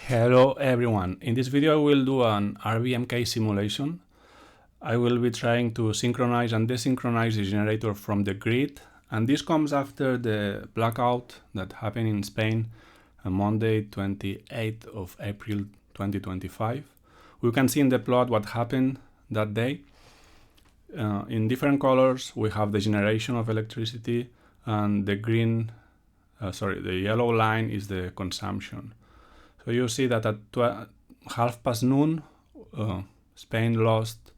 Hello everyone. In this video I will do an RBMK simulation. I will be trying to synchronize and desynchronize the generator from the grid, and this comes after the blackout that happened in Spain on Monday 28th of April 2025. We can see in the plot what happened that day. In different colors we have the generation of electricity, and the yellow line is the consumption. So you see that at 12:30 noon, Spain lost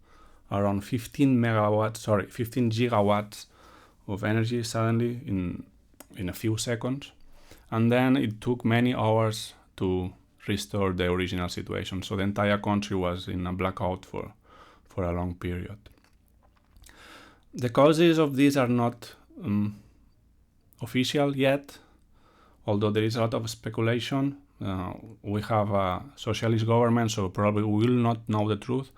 around 15 gigawatts of energy suddenly in a few seconds. And then it took many hours to restore the original situation. So the entire country was in a blackout for a long period. The causes of this are not official yet, although there is a lot of speculation. We have a socialist government, so probably we will not know the truth.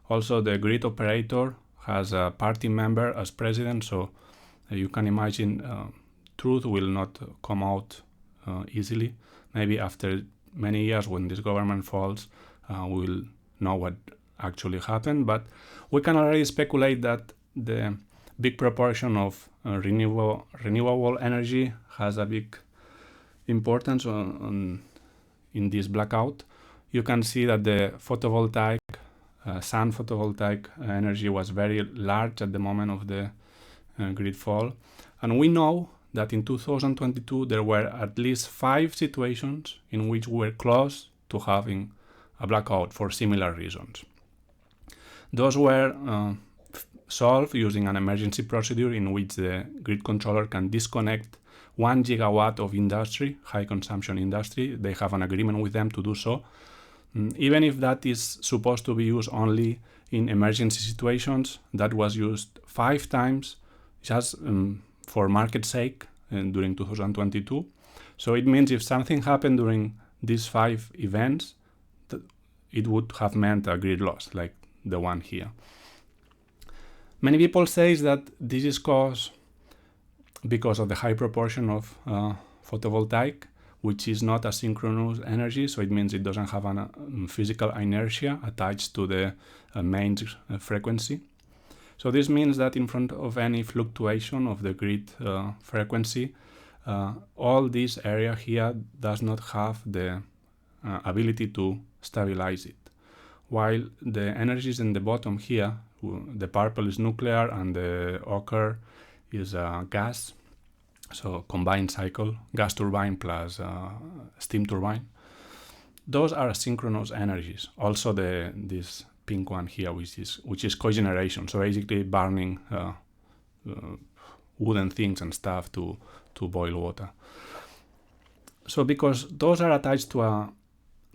Also, the grid operator has a party member as president, so you can imagine truth will not come out easily. Maybe after many years, when this government falls, we will know what actually happened. But we can already speculate that the big proportion of renewable energy has a big importance in this blackout. You can see that the photovoltaic, sun photovoltaic energy was very large at the moment of the grid fall. And we know that in 2022 there were at least 5 situations in which we were close to having a blackout for similar reasons. Those were solved using an emergency procedure in which the grid controller can disconnect 1 gigawatt of industry, high consumption industry. They have an agreement with them to do so. Even if that is supposed to be used only in emergency situations, that was used 5 times just for market sake during 2022. So it means if something happened during these 5 events, it would have meant a grid loss like the one here. Many people say that this is caused because of the high proportion of photovoltaic, which is not a synchronous energy, so it means it doesn't have a physical inertia attached to the main frequency. So this means that in front of any fluctuation of the grid frequency, all this area here does not have the ability to stabilize it. While the energies in the bottom here, the purple is nuclear and the ochre is gas, so combined cycle, gas turbine plus steam turbine. Those are synchronous energies. Also this pink one here, which is cogeneration, so basically burning wooden things and stuff to boil water. So because those are attached to a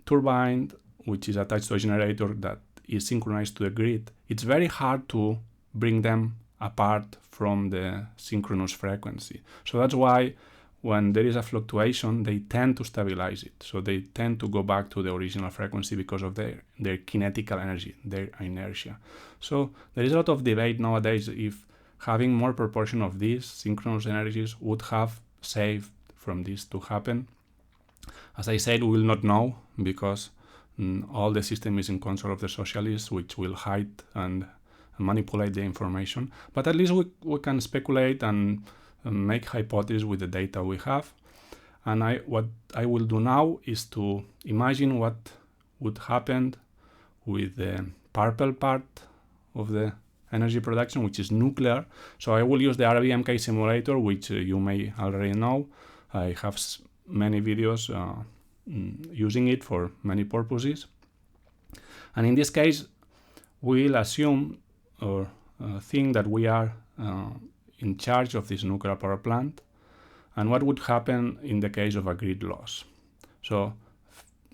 turbine, which is attached to a generator that is synchronized to the grid, it's very hard to bring them apart from the synchronous frequency. So that's why when there is a fluctuation, they tend to stabilize it. So they tend to go back to the original frequency because of their kinetical energy, their inertia. So there is a lot of debate nowadays if having more proportion of these synchronous energies would have saved from this to happen. As I said, we will not know because all the system is in control of the socialists, which will hide and manipulate the information. But at least we can speculate and make hypotheses with the data we have. And what I will do now is to imagine what would happen with the purple part of the energy production, which is nuclear. So I will use the RBMK simulator, which you may already know. I have many videos using it for many purposes. And in this case, we'll assume or think that we are in charge of this nuclear power plant, and what would happen in the case of a grid loss. So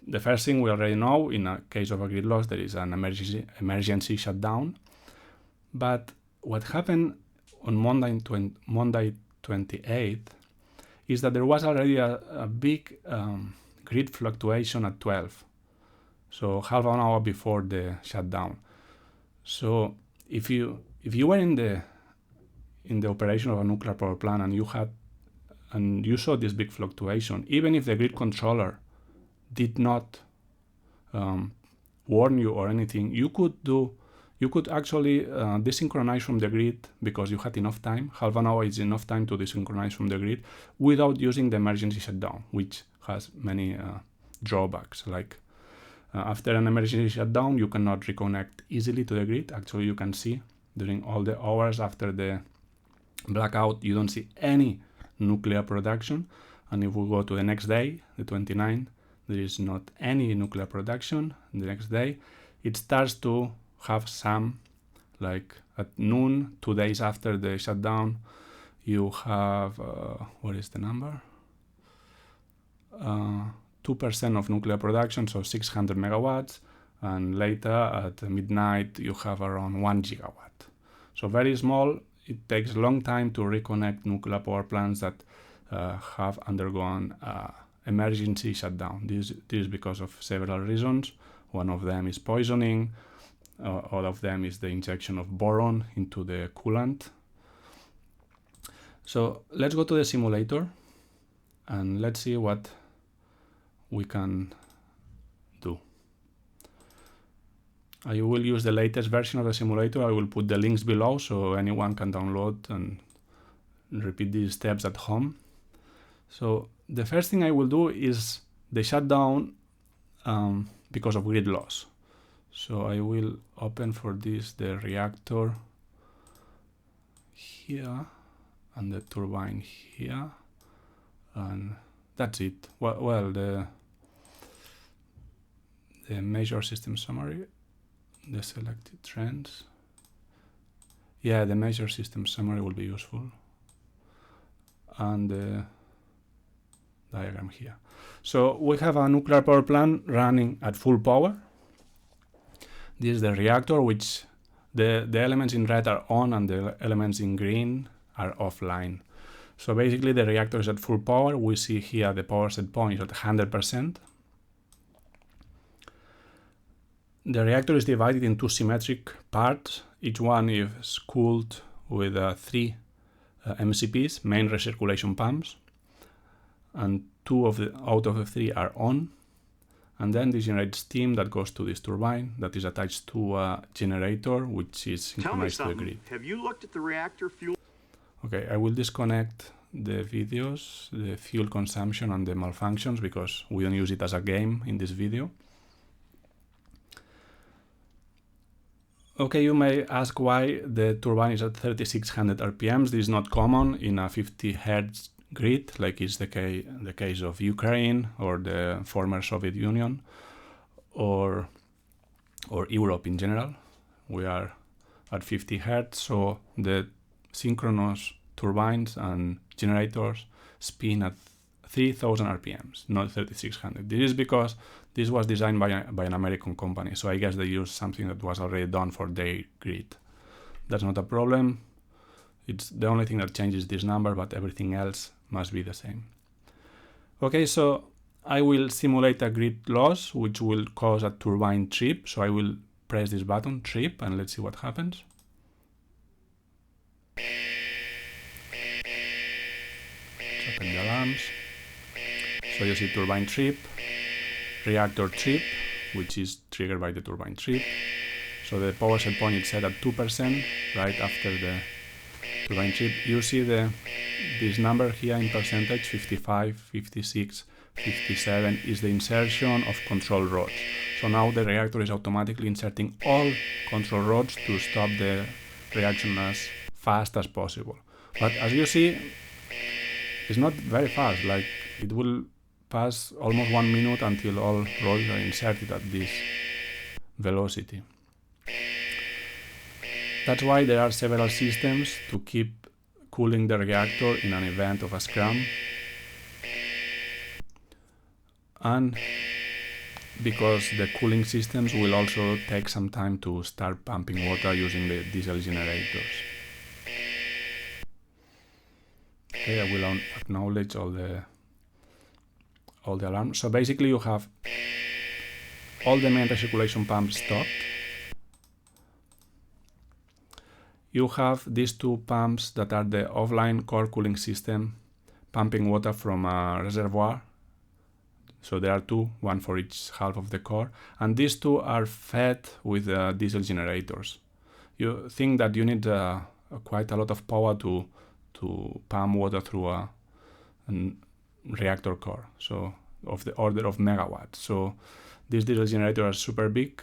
the first thing we already know, in a case of a grid loss, there is an emergency shutdown. But what happened on Monday 28th is that there was already a big grid fluctuation at 12, so half an hour before the shutdown. So if you were in the operation of a nuclear power plant and you saw this big fluctuation, even if the grid controller did not warn you or anything, you could actually desynchronize from the grid because you had enough time. Half an hour is enough time to desynchronize from the grid without using the emergency shutdown, which has many drawbacks. Like after an emergency shutdown, you cannot reconnect easily to the grid. Actually, you can see during all the hours after the blackout, you don't see any nuclear production. And if we go to the next day, the 29th, there is not any nuclear production. The next day, it starts to have some, like at noon, 2 days after the shutdown, you have, what is the number? 2% of nuclear production, so 600 megawatts. And later at midnight, you have around 1 gigawatt. So very small. It takes a long time to reconnect nuclear power plants that have undergone emergency shutdown. This is because of several reasons. One of them is poisoning. All of them is the injection of boron into the coolant. So let's go to the simulator and let's see what we can do. I will use the latest version of the simulator. I will put the links below so anyone can download and repeat these steps at home. So the first thing I will do is the shutdown because of grid loss. So I will open for this the reactor here and the turbine here, and that's it. Well, the measure system summary, the selected trends. Yeah, the measure system summary will be useful, and the diagram here. So we have a nuclear power plant running at full power. This is the reactor, which the elements in red are on and the elements in green are offline. So basically the reactor is at full power. We see here the power set point is at 100%. The reactor is divided into symmetric parts. Each one is cooled with 3 MCPs, main recirculation pumps, and 2 out of the 3 are on. And then this generates steam that goes to this turbine that is attached to a generator, which is synchronized to the grid. Have you looked at the reactor fuel? Okay, I will disconnect the videos, the fuel consumption and the malfunctions because we don't use it as a game in this video. Okay, you may ask why the turbine is at 3600 RPMs. This is not common in a 50 Hertz grid, like is the case of Ukraine or the former Soviet Union or Europe in general. We are at 50 Hertz, so the synchronous turbines and generators spin at 3000 RPMs, not 3600. This is because this was designed by an American company, so I guess they used something that was already done for their grid. That's not a problem. It's the only thing that changes this number, but everything else must be the same. Okay, so I will simulate a grid loss, which will cause a turbine trip. So I will press this button, trip, and let's see what happens. Let's open the alarms. So you see turbine trip, reactor trip, which is triggered by the turbine trip. So the power set point is set at 2% right after the turbine trip. You see this number here in percentage, 55, 56, 57 is the insertion of control rods. So now the reactor is automatically inserting all control rods to stop the reaction as fast as possible. But as you see, it's not very fast. Like it will pass almost 1 minute until all rods are inserted at this velocity. That's why there are several systems to keep cooling the reactor in an event of a scram. And because the cooling systems will also take some time to start pumping water using the diesel generators. Okay, I will acknowledge all the alarms. So basically you have all the main recirculation pumps stopped. You have these 2 pumps that are the offline core cooling system pumping water from a reservoir So there are two, one for each half of the core, and these two are fed with diesel generators. You think that you need quite a lot of power to pump water through a reactor core, so of the order of megawatts. So these diesel generators are super big.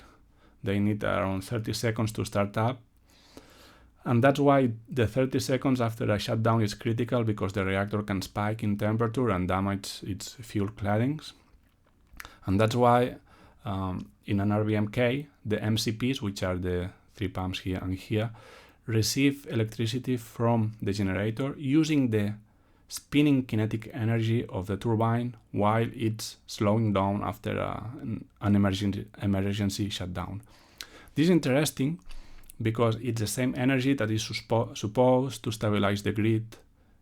They need around 30 seconds to start up. And that's why the 30 seconds after a shutdown is critical, because the reactor can spike in temperature and damage its fuel claddings. And that's why in an RBMK, the MCPs, which are the three pumps here and here, receive electricity from the generator using the spinning kinetic energy of the turbine while it's slowing down after an emergency shutdown. This is interesting because it's the same energy that is supposed to stabilize the grid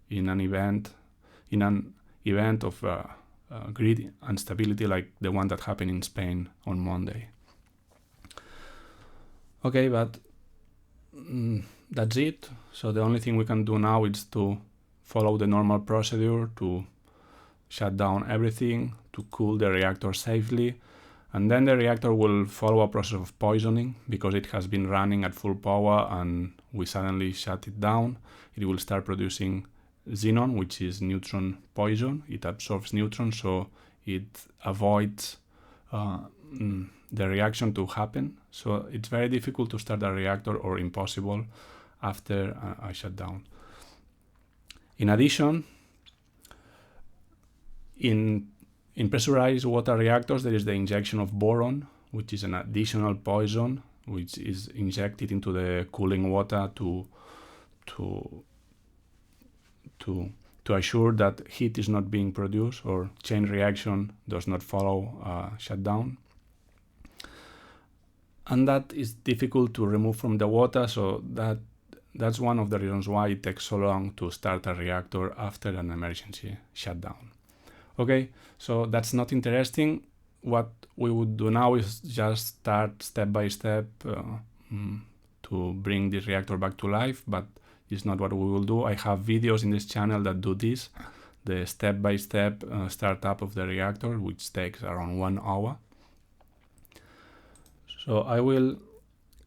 in an event of grid instability like the one that happened in Spain on Monday. Okay, but that's it. So the only thing we can do now is to follow the normal procedure to shut down everything, to cool the reactor safely, and then the reactor will follow a process of poisoning because it has been running at full power and we suddenly shut it down. It will start producing xenon, which is neutron poison. It absorbs neutrons, so it avoids the reaction to happen. So it's very difficult to start a reactor, or impossible, after a shutdown. In addition, in pressurized water reactors, there is the injection of boron, which is an additional poison, which is injected into the cooling water to assure that heat is not being produced or chain reaction does not follow shutdown. And that is difficult to remove from the water, so that's one of the reasons why it takes so long to start a reactor after an emergency shutdown. Okay, so that's not interesting. What we would do now is just start step by step to bring this reactor back to life, but it's not what we will do. I have videos in this channel that do this, the step-by-step startup of the reactor, which takes around 1 hour. So I will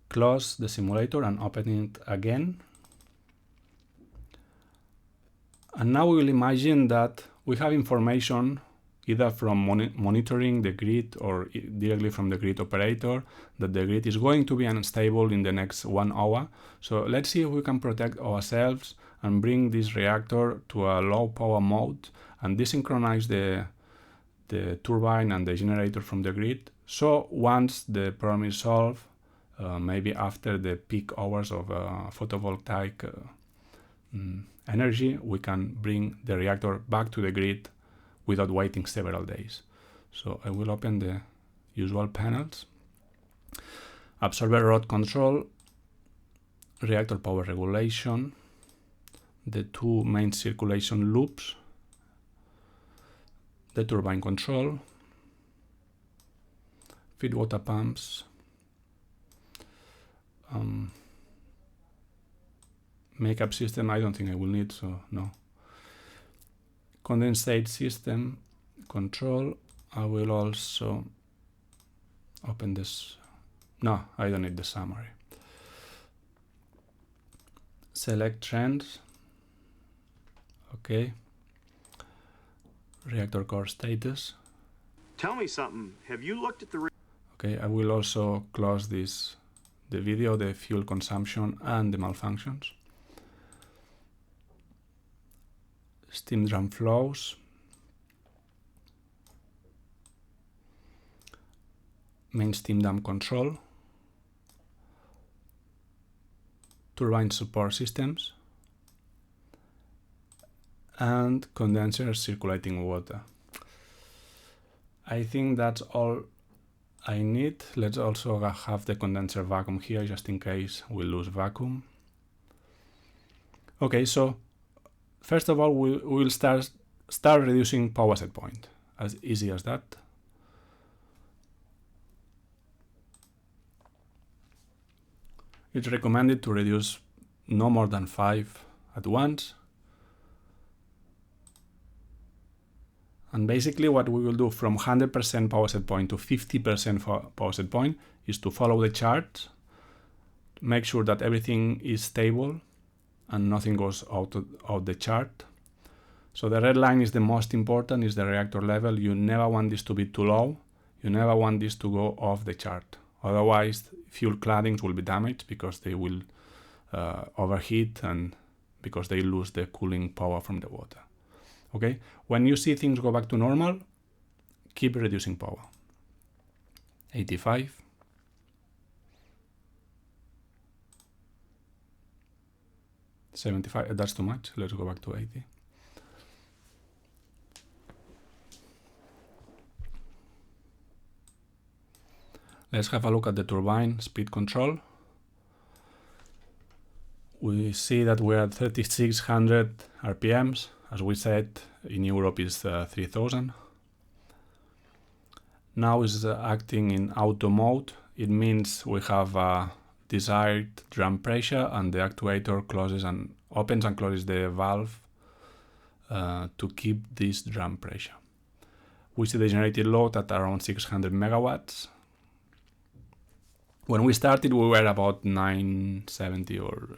close the simulator and open it again. And now we will imagine that we have information either from monitoring the grid or directly from the grid operator that the grid is going to be unstable in the next 1 hour. So let's see if we can protect ourselves and bring this reactor to a low power mode and desynchronize the turbine and the generator from the grid. So once the problem is solved, maybe after the peak hours of photovoltaic energy, we can bring the reactor back to the grid without waiting several days. So I will open the usual panels. Absorber rod control, reactor power regulation, the two main circulation loops, the turbine control, feed water pumps, makeup system, I don't think I will need, so no. Condensate system control, I will also open this. No, I don't need the summary. Select trends. Okay. Reactor core status. Tell me something. Have you looked at the... Okay, I will also close the video, the fuel consumption and the malfunctions. Steam drum flows. Main steam dam control. Turbine support systems. And condenser circulating water. I think that's all I need. Let's also have the condenser vacuum here just in case we lose vacuum. Okay, so first of all, we will start reducing power set point. As easy as that. It's recommended to reduce no more than 5 at once. And basically what we will do from 100% power set point to 50% power set point is to follow the chart, make sure that everything is stable and nothing goes out the chart. So the red line is the most important, is the reactor level. You never want this to be too low. You never want this to go off the chart. Otherwise, fuel claddings will be damaged because they will overheat and because they lose the cooling power from the water. Okay, when you see things go back to normal, keep reducing power. 85. 75, that's too much. Let's go back to 80. Let's have a look at the turbine speed control. We see that we're at 3600 RPMs. As we said, in Europe is 3000. Now is acting in auto mode. It means we have a desired drum pressure and the actuator closes and opens and closes the valve to keep this drum pressure. We see the generated load at around 600 megawatts. When we started, we were about 970 or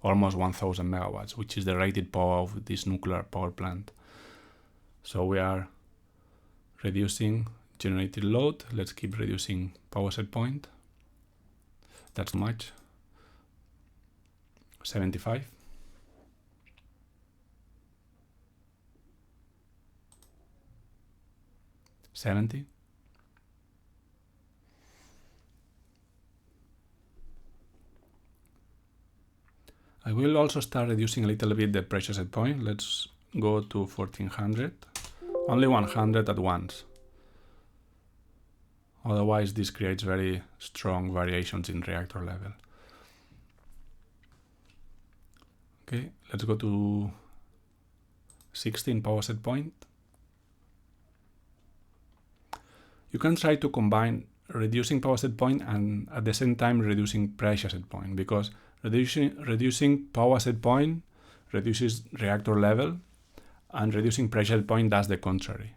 almost 1000 megawatts, which is the rated power of this nuclear power plant. So we are reducing generated load. Let's keep reducing power set point. That's too much. 75. 70. I will also start reducing a little bit the pressure set point. Let's go to 1400. Only 100 at once. Otherwise, this creates very strong variations in reactor level. Okay, let's go to 16 power set point. You can try to combine reducing power set point and at the same time reducing pressure set point, because reducing power set point reduces reactor level and reducing pressure set point does the contrary.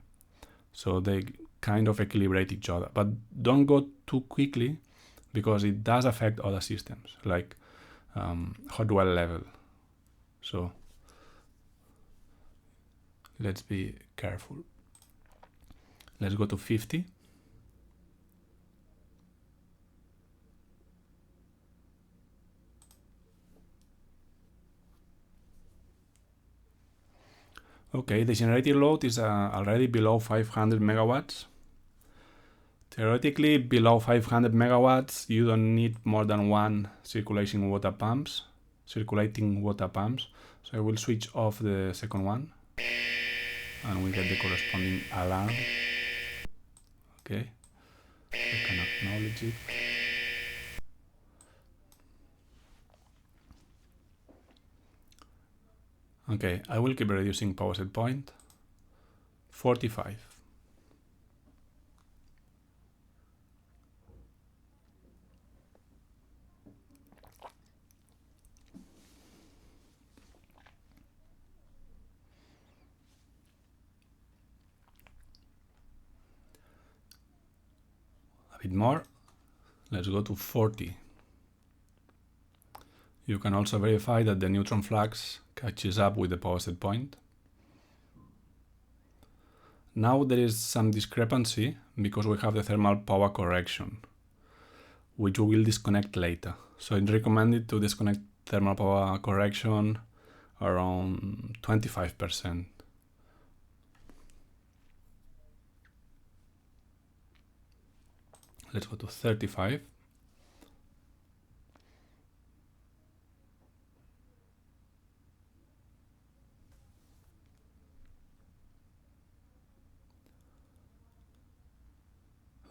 So they kind of equilibrate each other, but don't go too quickly because it does affect other systems like hot well level. So let's be careful. Let's go to 50. Okay, the generated load is already below 500 megawatts. Theoretically, below 500 megawatts, you don't need more than one circulating water pumps. So I will switch off the second one and we get the corresponding alarm. Okay, I can acknowledge it. Okay, I will keep reducing power set point. 45. A bit more. Let's go to 40. You can also verify that the neutron flux catches up with the power set point. Now there is some discrepancy because we have the thermal power correction, which we will disconnect later. So it's recommended to disconnect thermal power correction around 25%. Let's go to 35.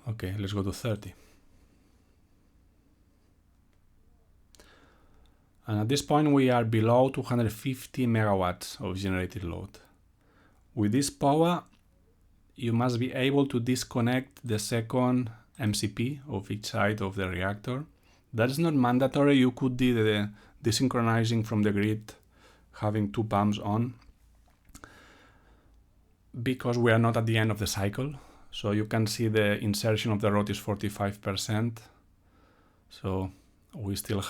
Okay, let's go to 30. And at this point we are below 250 megawatts of generated load. With this power, you must be able to disconnect the second MCP of each side of the reactor. That is not mandatory. You could do the desynchronizing from the grid, having two pumps on. because we are not at the end of the cycle. So you can see the insertion of the rod is 45%. So we still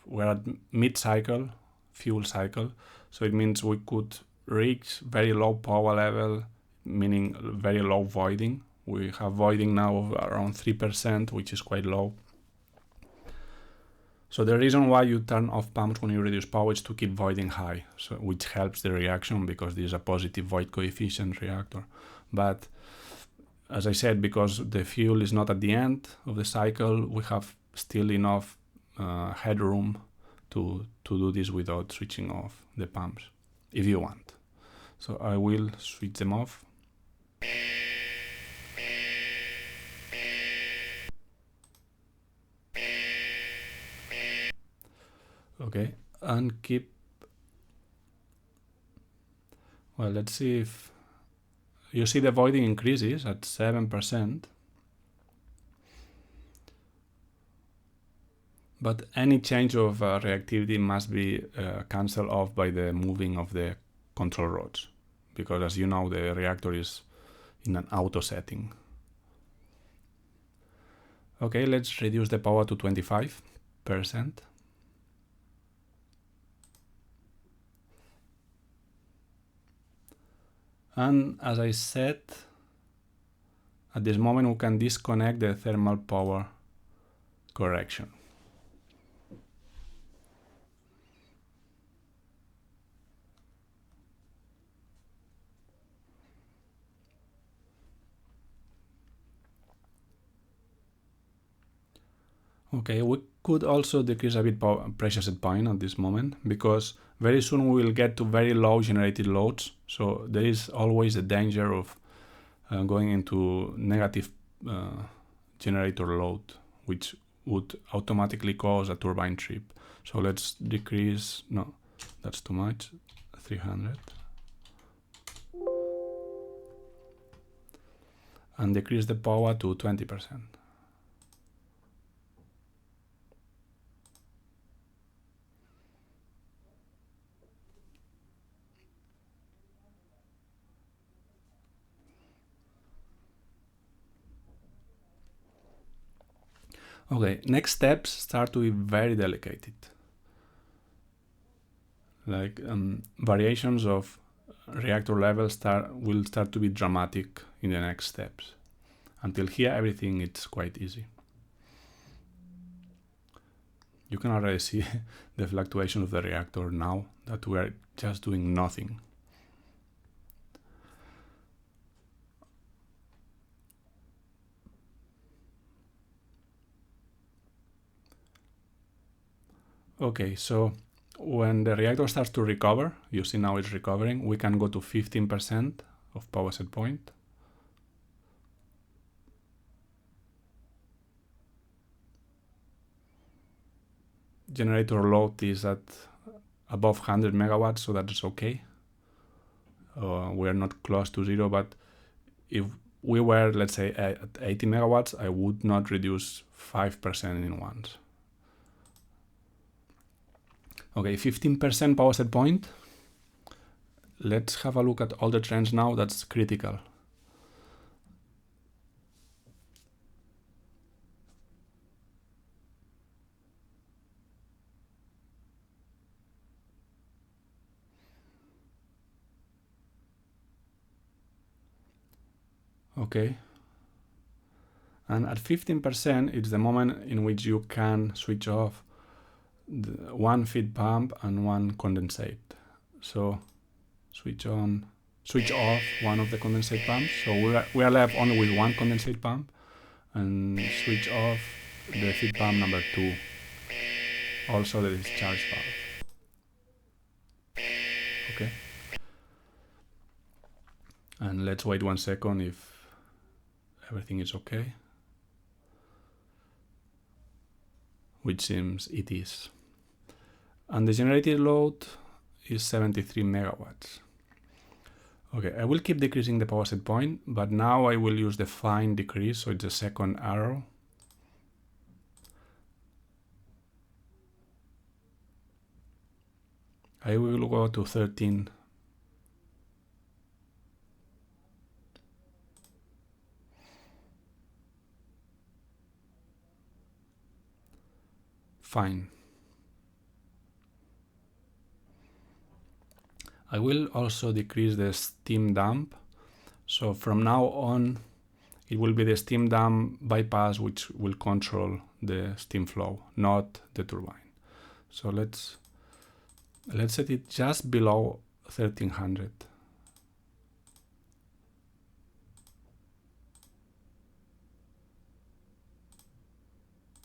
we're at mid-cycle, fuel cycle. So it means we could reach very low power level, meaning very low voiding. We have voiding now of around 3%, which is quite low. So the reason why you turn off pumps when you reduce power is to keep voiding high, so which helps the reaction because this is a positive void coefficient reactor. But as I said, because the fuel is not at the end of the cycle, we have still enough headroom to do this without switching off the pumps, if you want. So I will switch them off. Okay, and keep, well, let's see if you see the voiding increases at 7%. But any change of reactivity must be cancelled off by the moving of the control rods, because as you know, the reactor is in an auto setting. Okay, let's reduce the power to 25%. And as I said, at this moment we can disconnect the thermal power correction. Okay, we could also decrease a bit pressure set point at this moment, because very soon we will get to very low generated loads. So there is always a danger of going into negative generator load, which would automatically cause a turbine trip. So let's decrease, no, that's too much, 300. And decrease the power to 20%. Okay, next steps start to be very delicate. Like variations of reactor level will start to be dramatic in the next steps. Until here, everything is quite easy. You can already see the fluctuation of the reactor now that we are just doing nothing. Okay, so when the reactor starts to recover, you see now it's recovering, we can go to 15% of power set point. Generator load is at above 100 megawatts, so that's okay. We are not close to zero, but if we were, let's say, at 80 megawatts, I would not reduce 5% in once. Okay, 15% power set point. Let's have a look at all the trends now. That's critical. Okay. And at 15%, it's the moment in which you can switch off one feed pump and one condensate. So switch off one of the condensate pumps. So we are left only with one condensate pump, and switch off the feed pump number 2. Also the discharge valve. Okay. And let's wait 1 second if everything is okay. Which seems it is. And the generated load is 73 megawatts. Okay, I will keep decreasing the power set point, but now I will use the fine decrease, so it's the second arrow. I will go to 13. Fine. I will also decrease the steam dump. So from now on, it will be the steam dump bypass which will control the steam flow, not the turbine. So let's set it just below 1300.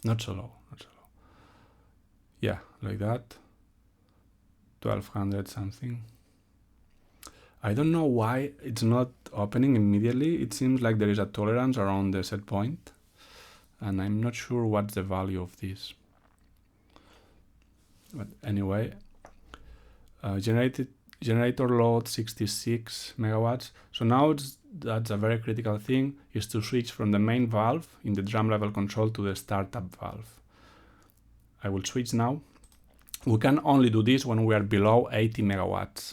Not so low, not so low. Yeah, like that. 1200 something. I don't know why it's not opening immediately. It seems like there is a tolerance around the set point, and I'm not sure what's the value of this. But anyway, generator load 66 megawatts. So now that's a very critical thing, is to switch from the main valve in the drum level control to the startup valve. I will switch now. We can only do this when we are below 80 megawatts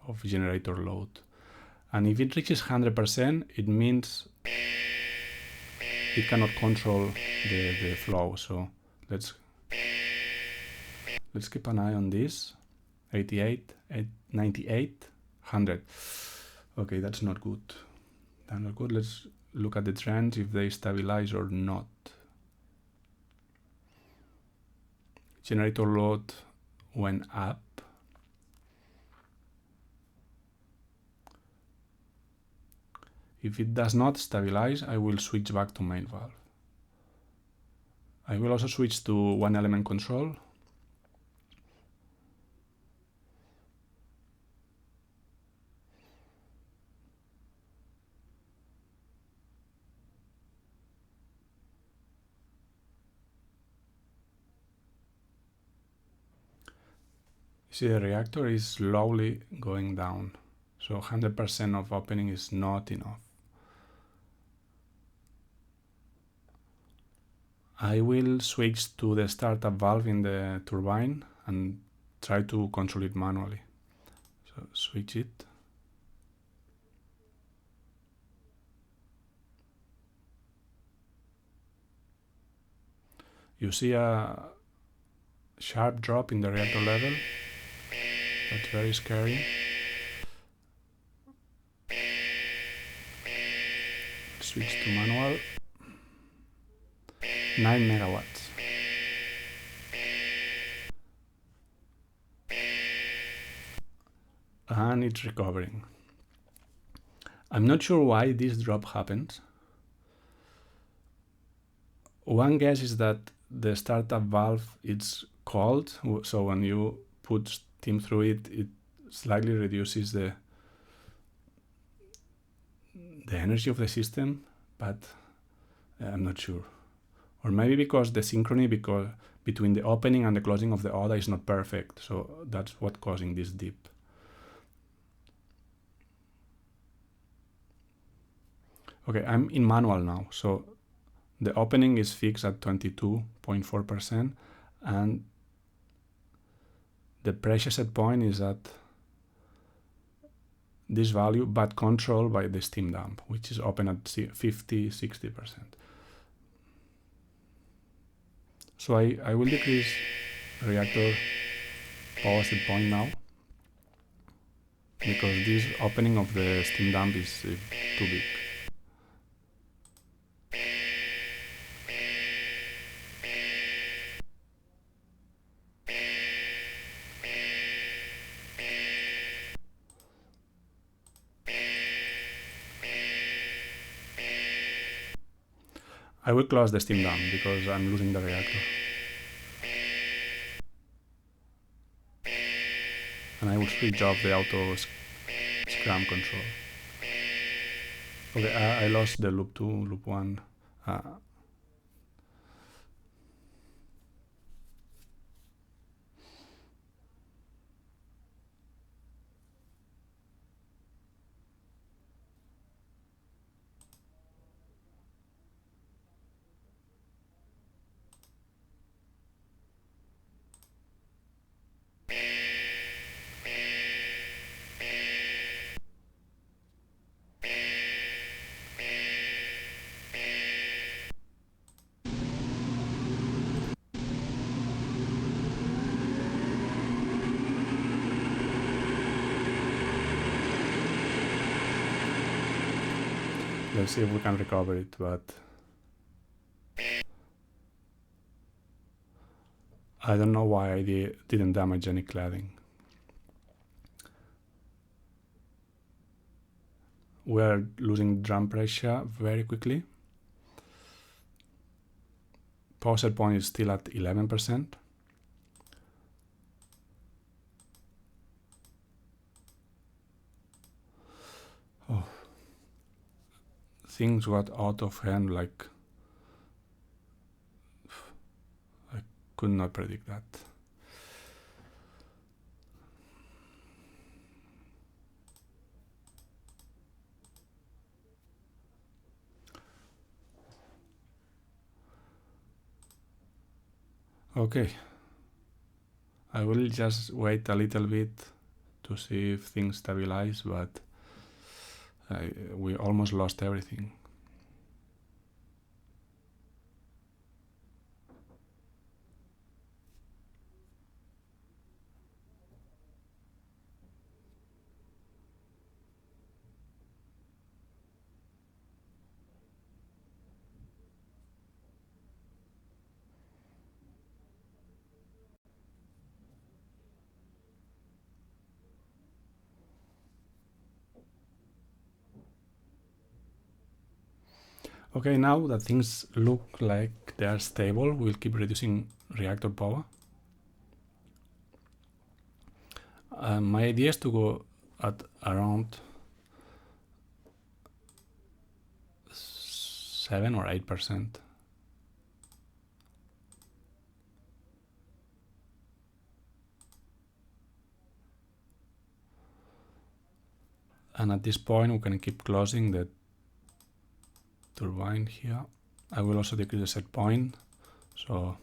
of generator load. And if it reaches 100%, it means it cannot control the flow. So let's keep an eye on this. 88, 98, 100. Okay, that's not good. That's not good. Let's look at the trends, if they stabilize or not. Generator load went up. If it does not stabilize, I will switch back to main valve. I will also switch to one element control. See, the reactor is slowly going down. So 100% of opening is not enough. I will switch to the startup valve in the turbine and try to control it manually. So switch it. You see a sharp drop in the reactor level. That's very scary. Switch to manual. 9 megawatts. And it's recovering. I'm not sure why this drop happens. One guess is that the startup valve is cold, so when you put steam through it, it slightly reduces the energy of the system, but I'm not sure. Or maybe because the synchrony between the opening and the closing of the ODA is not perfect, so that's what's causing this dip. Okay, I'm in manual now, so the opening is fixed at 22.4%, and the pressure set point is at this value, but controlled by the steam dump, which is open at 50-60%. So I will decrease reactor power set point now, because this opening of the steam dump is too big. I will close the steam dump because I'm losing the reactor. And I will switch off the auto scram control. Okay, I lost the loop 2, loop 1. Let's see if we can recover it, but I don't know why I didn't damage any cladding. We're losing drum pressure very quickly. Power point is still at 11%. Oh. Things got out of hand, like I could not predict that. Okay, I will just wait a little bit to see if things stabilize, but we almost lost everything. Okay, now that things look like they are stable, we'll keep reducing reactor power. My idea is to go at around 7 or 8%. And at this point, we can keep closing the turbine here. I will also decrease the set point, so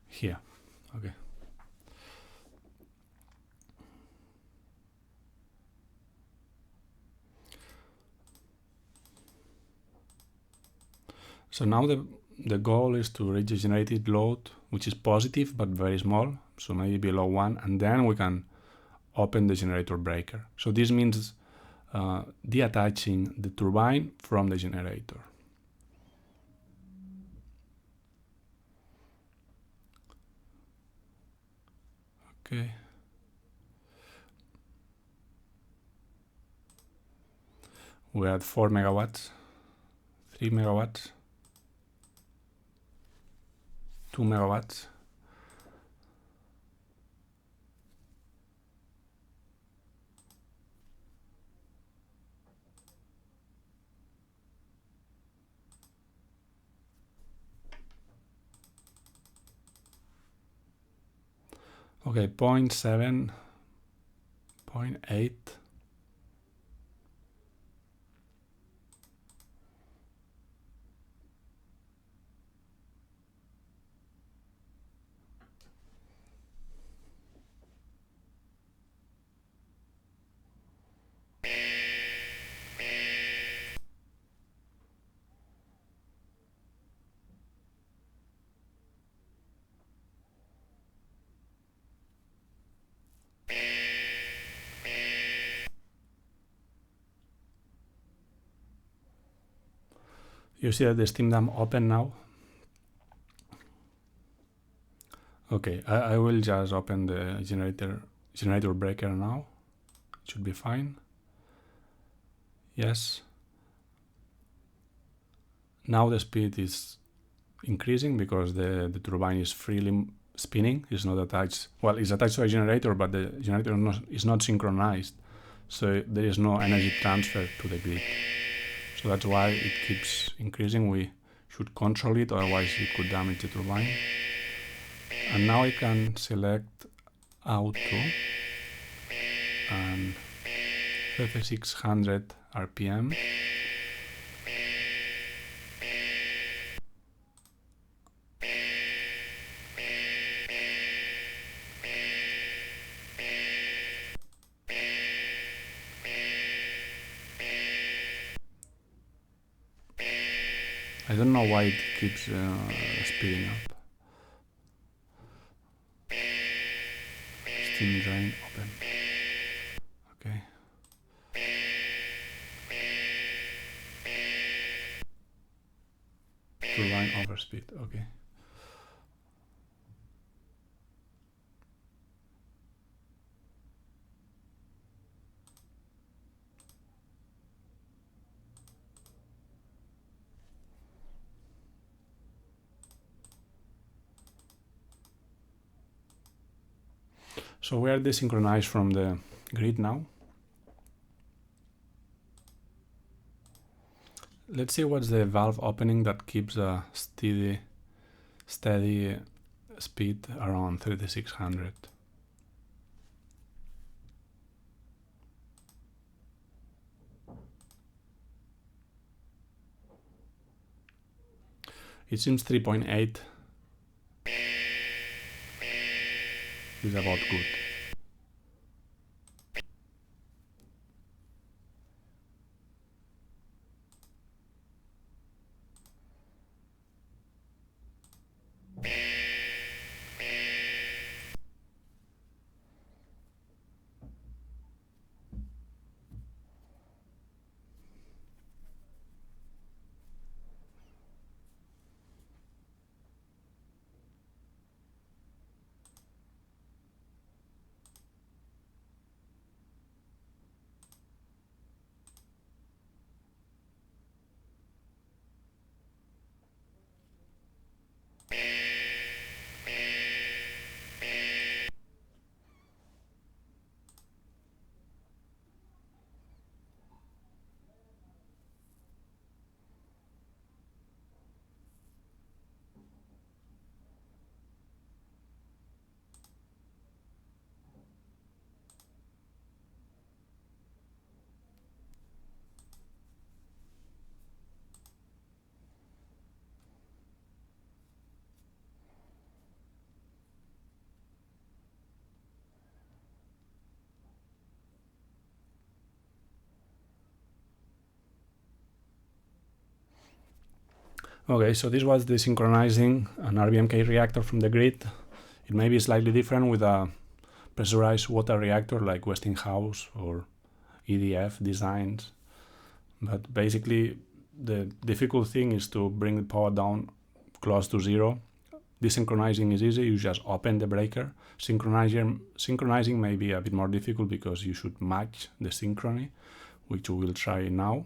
here, okay. So now the goal is to reach the generated load, which is positive but very small, so maybe below 1, and then we can open the generator breaker. So this means detaching the turbine from the generator. Okay. We're at 4 megawatts, 3 megawatts, 2 megawatts. Okay, 0.7, 0.8. You see that the steam dam open now? Okay, I will just open the generator breaker now. It should be fine. Yes. Now the speed is increasing because the turbine is freely spinning. It's not attached. Well, it's attached to a generator, but the generator is not synchronized. So there is no energy transfer to the grid. So that's why it keeps increasing. We should control it, otherwise it could damage the turbine. And now I can select auto and 3600 RPM. I don't know why it keeps speeding up. steam drain open. Okay. Turbine overspeed. Okay. So we are desynchronized from the grid now. Let's see what's the valve opening that keeps a steady speed around 3600. It seems 3.8 is about good. Okay, so this was desynchronizing an RBMK reactor from the grid. It may be slightly different with a pressurized water reactor like Westinghouse or EDF designs. But basically, the difficult thing is to bring the power down close to zero. Desynchronizing is easy, you just open the breaker. Synchronizing may be a bit more difficult because you should match the synchrony, which we will try now.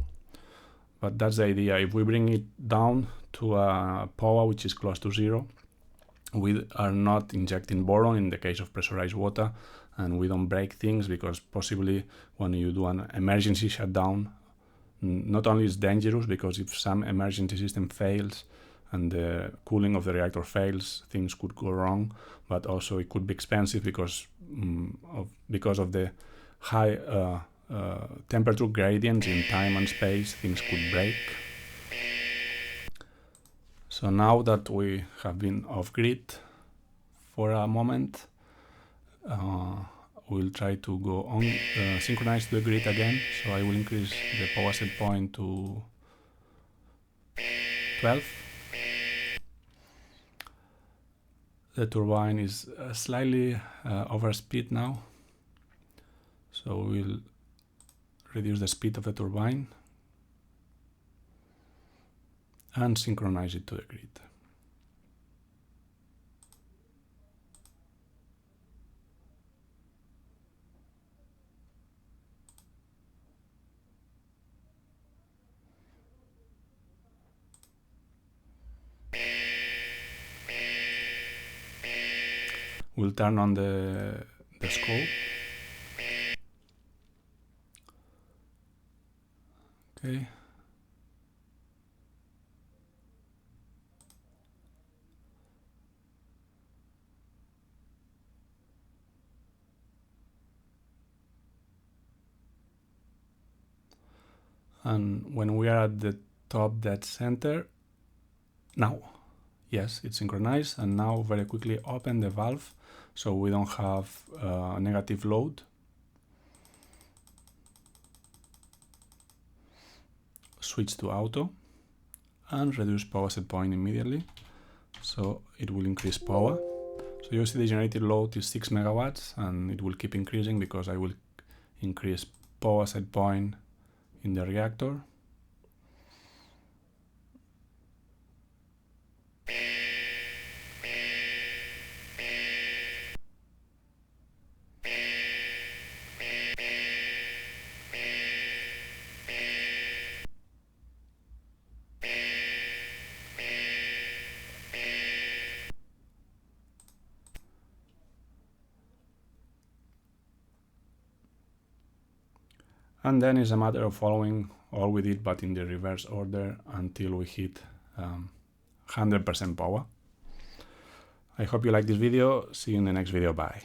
But that's the idea. If we bring it down to a power which is close to zero, we are not injecting boron in the case of pressurized water, and we don't break things because possibly when you do an emergency shutdown, not only is dangerous because if some emergency system fails and the cooling of the reactor fails, things could go wrong, but also it could be expensive because of the high temperature gradients in time and space, things could break. So now that we have been off grid for a moment, we'll try to go on synchronize to the grid again. So I will increase the power set point to 12. The turbine is slightly over speed now, so we'll reduce the speed of the turbine and synchronize it to the grid. We'll turn on the scope. Okay. And when we are at the top dead center, now, yes, it's synchronized, and now very quickly open the valve so we don't have negative load. Switch to auto and reduce power set point immediately, so it will increase power. So So you see the generated load is 6 megawatts, and it will keep increasing because I will increase power set point in the reactor. And then it's a matter of following all we did, but in the reverse order, until we hit 100% power. I hope you like this video. See you in the next video. Bye.